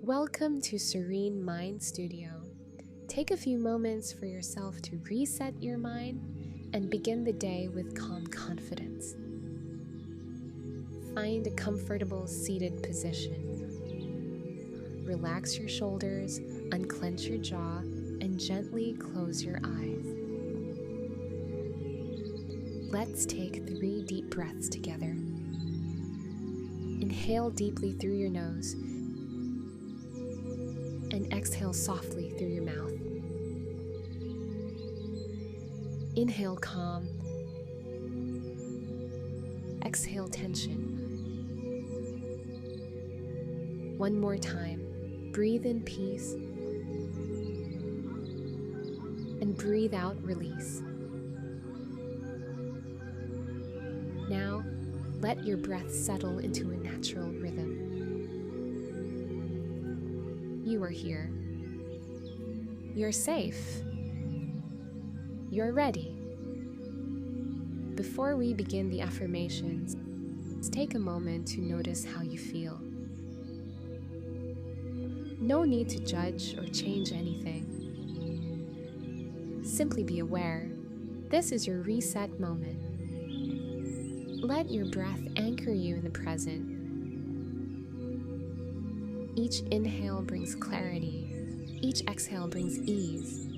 Welcome to Serene Mind Studio. Take a few moments for yourself to reset your mind and begin the day with calm confidence. Find a comfortable seated position. Relax your shoulders, unclench your jaw, and gently close your eyes. Let's take 3 deep breaths together. Inhale deeply through your nose and exhale softly through your mouth. Inhale calm. Exhale tension. One more time. Breathe in peace and breathe out release. Now, let your breath settle into a natural rhythm. You are here. You're safe. You're ready. Before we begin the affirmations, let's take a moment to notice how you feel. No need to judge or change anything. Simply be aware. This is your reset moment. Let your breath anchor you in the present. Each inhale brings clarity. Each exhale brings ease.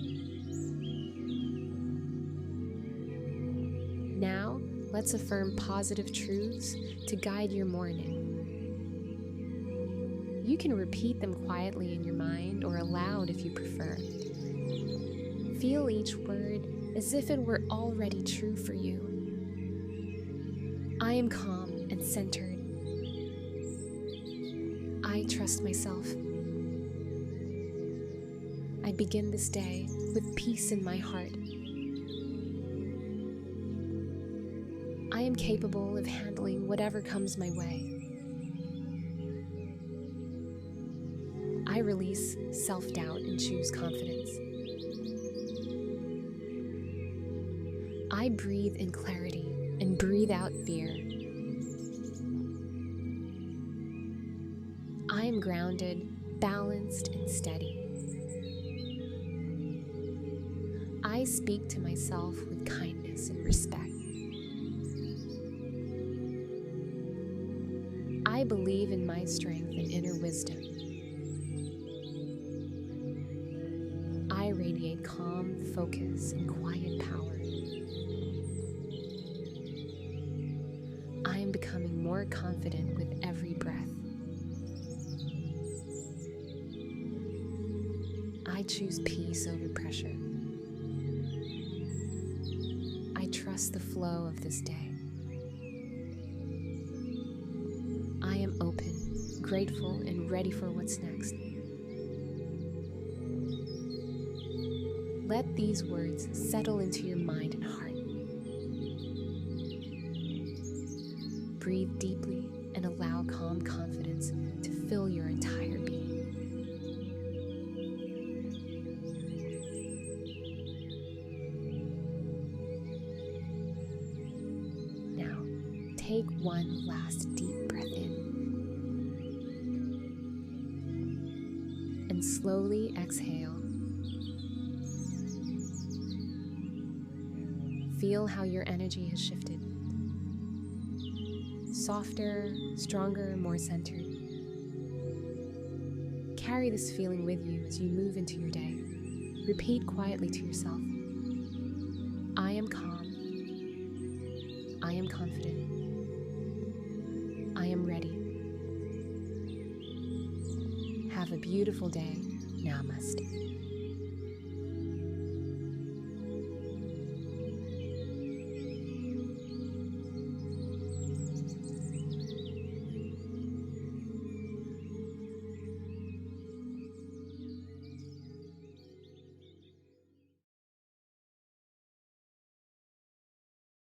Now, let's affirm positive truths to guide your morning. You can repeat them quietly in your mind or aloud if you prefer. Feel each word as if it were already true for you. I am calm and centered. I trust myself. I begin this day with peace in my heart. I am capable of handling whatever comes my way. I release self-doubt and choose confidence. I breathe in clarity and breathe out fear. I am grounded, balanced, and steady. I speak to myself with kindness and respect. I believe in my strength and inner wisdom. I radiate calm, focus, and quiet power. I am becoming more confident with every breath. I choose peace over pressure. I trust the flow of this day. I am open, grateful, and ready for what's next. Let these words settle into your mind and heart. Breathe deeply and allow calm confidence to fill your entire being. Now, take one last deep breath in and slowly exhale. Feel how your energy has shifted. Softer, stronger, more centered. Carry this feeling with you as you move into your day. Repeat quietly to yourself. I am calm. I am confident. I am ready. Have a beautiful day. Namaste.